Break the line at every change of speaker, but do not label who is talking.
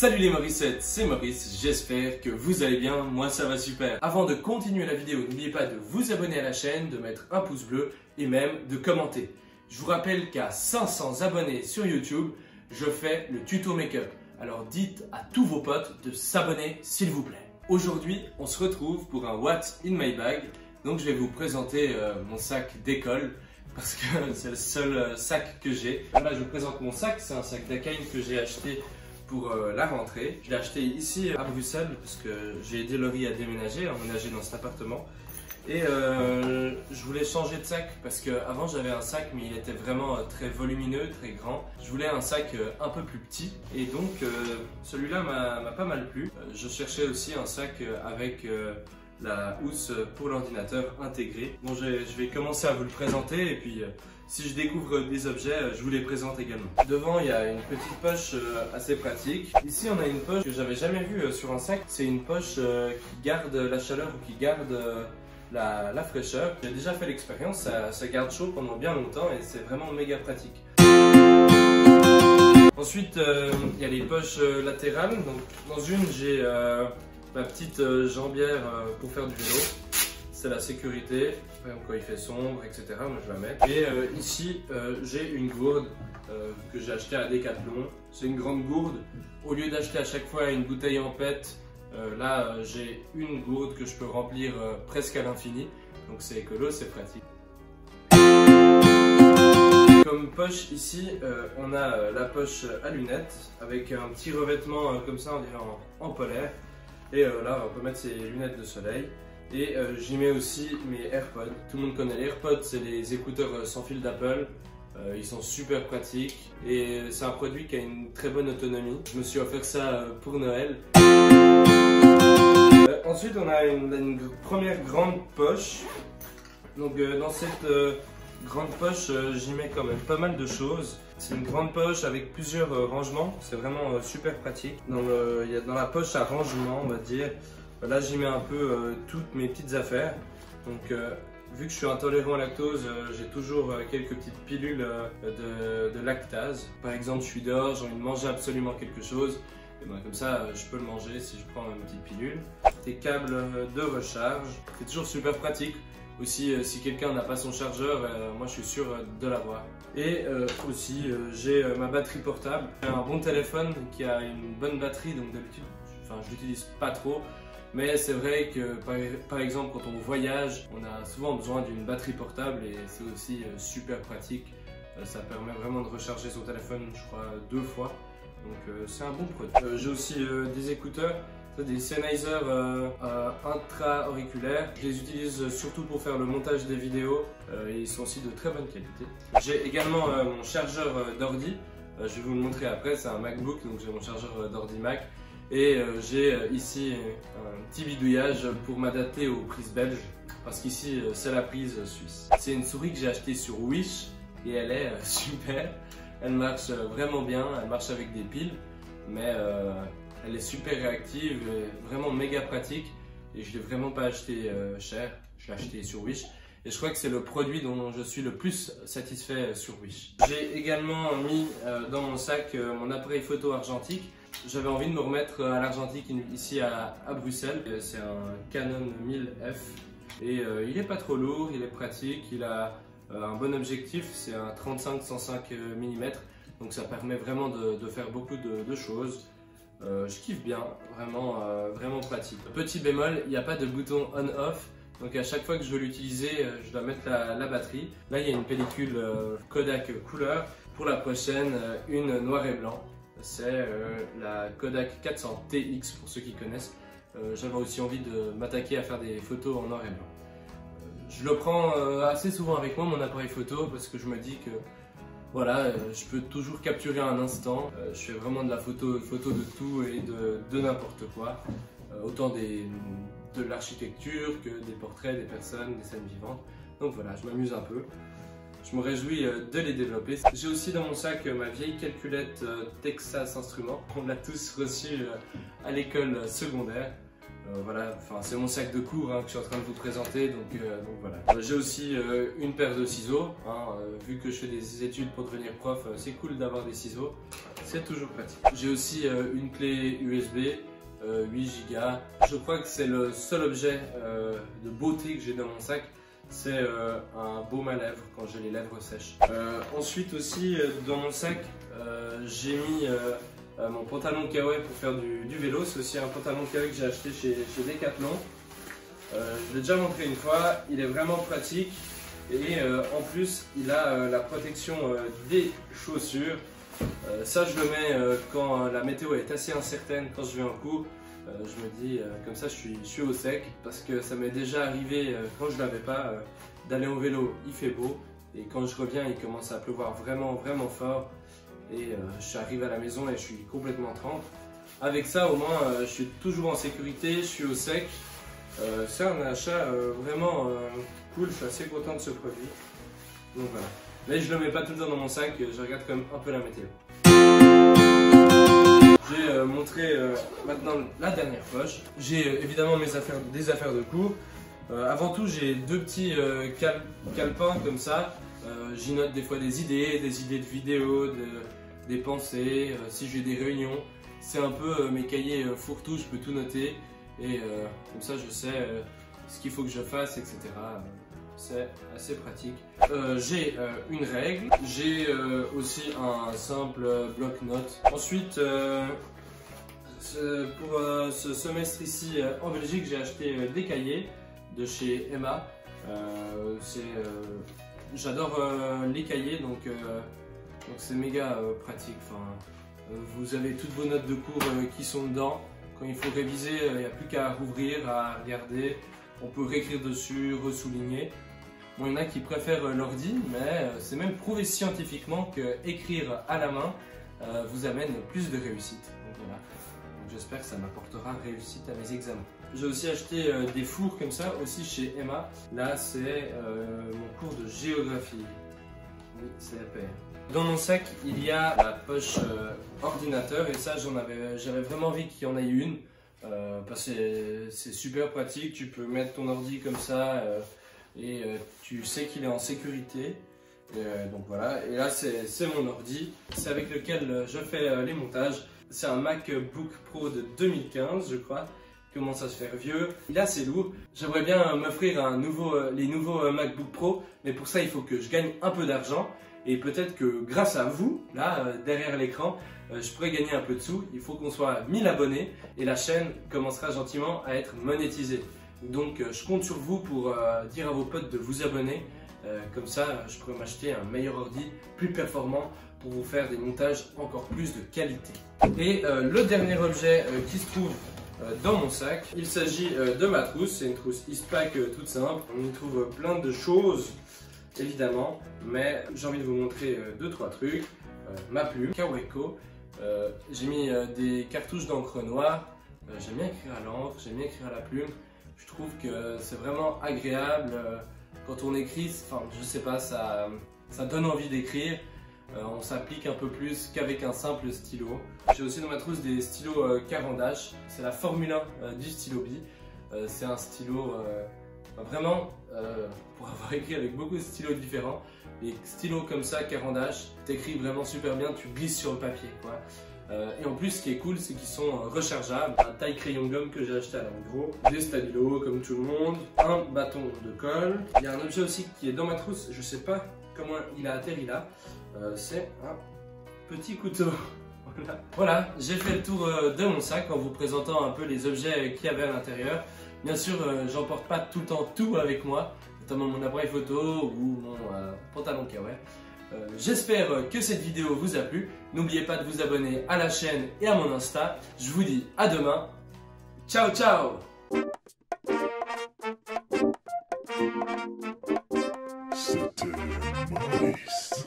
Salut les Morissettes, c'est Maurice, j'espère que vous allez bien, moi ça va super. Avant de continuer la vidéo, n'oubliez pas de vous abonner à la chaîne, de mettre un pouce bleu et même de commenter. Je vous rappelle qu'à 500 abonnés sur YouTube, je fais le tuto make-up. Alors dites à tous vos potes de s'abonner s'il vous plaît. Aujourd'hui, on se retrouve pour un What's in my bag. Donc je vais vous présenter mon sac d'école parce que c'est le seul sac que j'ai. Là je vous présente mon sac, c'est un sac d'Akain que j'ai acheté pour la rentrée. Je l'ai acheté ici à Bruxelles parce que j'ai aidé Laurie à déménager, à emménager dans cet appartement. Et je voulais changer de sac parce qu'avant j'avais un sac mais il était vraiment très volumineux, très grand. Je voulais un sac un peu plus petit et donc celui-là m'a pas mal plu. Je cherchais aussi un sac avec la housse pour l'ordinateur intégrée. Bon, je vais commencer à vous le présenter et puis si je découvre des objets, je vous les présente également. Devant, il y a une petite poche assez pratique. Ici, on a une poche que j'avais jamais vue sur un sac. C'est une poche qui garde la chaleur ou qui garde la fraîcheur. J'ai déjà fait l'expérience, ça garde chaud pendant bien longtemps et c'est vraiment méga pratique. Ensuite, il y a les poches latérales. Donc, dans une, j'ai ma petite jambière pour faire du vélo. C'est la sécurité, quand il fait sombre, etc. Moi je la mets. Et ici, j'ai une gourde que j'ai achetée à Decathlon. C'est une grande gourde. Au lieu d'acheter à chaque fois une bouteille en PET, là j'ai une gourde que je peux remplir presque à l'infini. Donc c'est écolo, c'est pratique. Comme poche ici, on a la poche à lunettes avec un petit revêtement comme ça, on dirait en polaire. Et là, on peut mettre ses lunettes de soleil. Et j'y mets aussi mes AirPods. Tout le monde connaît les AirPods, c'est les écouteurs sans fil d'Apple. Ils sont super pratiques et c'est un produit qui a une très bonne autonomie. Je me suis offert ça pour Noël. Ensuite, on a une première grande poche. Donc dans cette grande poche, j'y mets quand même pas mal de choses. C'est une grande poche avec plusieurs rangements. C'est vraiment super pratique. Dans la poche à rangement, on va dire. Là, j'y mets un peu toutes mes petites affaires. Donc, vu que je suis intolérant au lactose, j'ai toujours quelques petites pilules de lactase. Par exemple, je suis dehors, j'ai envie de manger absolument quelque chose. Et ben, comme ça, je peux le manger si je prends une petite pilule. Des câbles de recharge, c'est toujours super pratique. Aussi, si quelqu'un n'a pas son chargeur, moi je suis sûr de l'avoir. Et aussi, j'ai ma batterie portable. J'ai un bon téléphone qui a une bonne batterie, donc d'habitude, je l'utilise pas trop. Mais c'est vrai que par exemple quand on voyage, on a souvent besoin d'une batterie portable et c'est aussi super pratique. Ça permet vraiment de recharger son téléphone, je crois, 2 fois. Donc c'est un bon produit. J'ai aussi des écouteurs, des Sennheiser intra-auriculaires. Je les utilise surtout pour faire le montage des vidéos et ils sont aussi de très bonne qualité. J'ai également mon chargeur d'ordi. Je vais vous le montrer après, c'est un MacBook, donc j'ai mon chargeur d'ordi Mac. Et j'ai ici un petit bidouillage pour m'adapter aux prises belges parce qu'ici c'est la prise suisse. C'est une souris que j'ai achetée sur Wish et elle est super. Elle marche vraiment bien, elle marche avec des piles mais elle est super réactive et vraiment méga pratique et je ne l'ai vraiment pas acheté cher, je l'ai acheté sur Wish. Et je crois que c'est le produit dont je suis le plus satisfait sur Wish. J'ai également mis dans mon sac mon appareil photo argentique. J'avais envie de me remettre à l'argentique ici à Bruxelles. C'est un Canon 1000F et il est pas trop lourd, il est pratique, il a un bon objectif, c'est un 35-105 mm. Donc ça permet vraiment de faire beaucoup de choses. Je kiffe bien, vraiment pratique. Petit bémol, il n'y a pas de bouton on-off. Donc à chaque fois que je veux l'utiliser, je dois mettre la batterie. Là, il y a une pellicule Kodak couleur. Pour la prochaine, une noir et blanc. C'est la Kodak 400 TX pour ceux qui connaissent. J'avais aussi envie de m'attaquer à faire des photos en noir et blanc. Je le prends assez souvent avec moi, mon appareil photo, parce que je me dis que voilà, je peux toujours capturer un instant. Je fais vraiment de la photo de tout et de n'importe quoi. Autant de l'architecture que des portraits, des personnes, des scènes vivantes. Donc voilà, je m'amuse un peu. Je me réjouis de les développer. J'ai aussi dans mon sac ma vieille calculette Texas Instruments. On l'a tous reçue à l'école secondaire. Voilà, enfin, c'est mon sac de cours hein, que je suis en train de vous présenter, donc voilà. J'ai aussi une paire de ciseaux, hein, vu que je fais des études pour devenir prof, c'est cool d'avoir des ciseaux, c'est toujours pratique. J'ai aussi une clé USB, 8 Go. Je crois que c'est le seul objet de beauté que j'ai dans mon sac, c'est un baume à lèvres quand j'ai les lèvres sèches. Ensuite aussi, dans mon sac, j'ai mis mon pantalon kawaii pour faire du vélo. C'est aussi un pantalon kawaii que j'ai acheté chez Decathlon. Je l'ai déjà montré une fois, il est vraiment pratique et en plus il a la protection des chaussures. Ça je le mets quand la météo est assez incertaine, quand je vais en cours. Je me dis comme ça je suis au sec, parce que ça m'est déjà arrivé quand je l'avais pas d'aller au vélo, il fait beau et quand je reviens il commence à pleuvoir vraiment fort. Et je suis arrivé à la maison et je suis complètement trempe. Avec ça, au moins, je suis toujours en sécurité, je suis au sec. C'est un achat vraiment cool, je suis assez content de ce produit. Donc voilà. Mais je le mets pas tout le temps dans mon sac, je regarde quand même un peu la météo. J'ai montré maintenant la dernière poche. J'ai évidemment des affaires de cours. Avant tout, j'ai deux petits calepins comme ça. J'y note des fois des idées de vidéos, des pensées, si j'ai des réunions. C'est un peu mes cahiers fourre-tout, je peux tout noter et comme ça je sais ce qu'il faut que je fasse, etc. C'est assez pratique. J'ai une règle, j'ai aussi un simple bloc-notes. Ensuite, pour ce semestre ici en Belgique, j'ai acheté des cahiers de chez Emma. J'adore les cahiers, donc c'est méga pratique. Enfin, vous avez toutes vos notes de cours qui sont dedans. Quand il faut réviser, il n'y a plus qu'à rouvrir, à regarder. On peut réécrire dessus, ressouligner. Bon, il y en a qui préfèrent l'ordi, mais c'est même prouvé scientifiquement que écrire à la main vous amène plus de réussite. Donc voilà. J'espère que ça m'apportera réussite à mes examens. J'ai aussi acheté des fours comme ça, aussi chez Emma. Là, c'est mon cours de géographie. Oui, c'est la paire. Dans mon sac, il y a la poche ordinateur et ça, j'avais vraiment envie qu'il y en ait une. Parce que c'est super pratique, tu peux mettre ton ordi comme ça et tu sais qu'il est en sécurité. Donc voilà, et là c'est mon ordi, c'est avec lequel je fais les montages. C'est un MacBook Pro de 2015 je crois, il commence à se faire vieux. Il est assez lourd, j'aimerais bien m'offrir les nouveaux MacBook Pro, mais pour ça il faut que je gagne un peu d'argent. Et peut-être que grâce à vous, là, derrière l'écran, je pourrais gagner un peu de sous. Il faut qu'on soit à 1000 abonnés et la chaîne commencera gentiment à être monétisée. Donc je compte sur vous pour dire à vos potes de vous abonner. Comme ça, je pourrais m'acheter un meilleur ordi, plus performant, pour vous faire des montages encore plus de qualité. Et le dernier objet qui se trouve dans mon sac, il s'agit de ma trousse. C'est une trousse Eastpak toute simple. On y trouve plein de choses. Évidemment, mais j'ai envie de vous montrer 2-3 trucs. Ma plume, Kaweco. J'ai mis des cartouches d'encre noire. J'aime bien écrire à l'encre, j'aime bien écrire à la plume. Je trouve que c'est vraiment agréable quand on écrit. Enfin, je sais pas, ça donne envie d'écrire. On s'applique un peu plus qu'avec un simple stylo. J'ai aussi dans ma trousse des stylos Caran-d'Ache. C'est la Formule 1 du stylo B. C'est un stylo vraiment pour avoir écrit avec beaucoup de stylos différents. Les stylos comme ça, Caran-d'Ache, t'écris vraiment super bien, tu glisses sur le papier, quoi. Et en plus, ce qui est cool, c'est qu'ils sont rechargeables. Un taille crayon gomme que j'ai acheté à l'Allegro, des stabilos comme tout le monde, un bâton de colle. Il y a un objet aussi qui est dans ma trousse, je sais pas comment il a atterri là. C'est un petit couteau. Voilà, j'ai fait le tour de mon sac en vous présentant un peu les objets qu'il y avait à l'intérieur. Bien sûr, j'emporte pas tout le temps tout avec moi, notamment mon appareil photo ou mon pantalon kawaii. J'espère que cette vidéo vous a plu. N'oubliez pas de vous abonner à la chaîne et à mon Insta. Je vous dis à demain. Ciao, ciao!
C'était Maurice.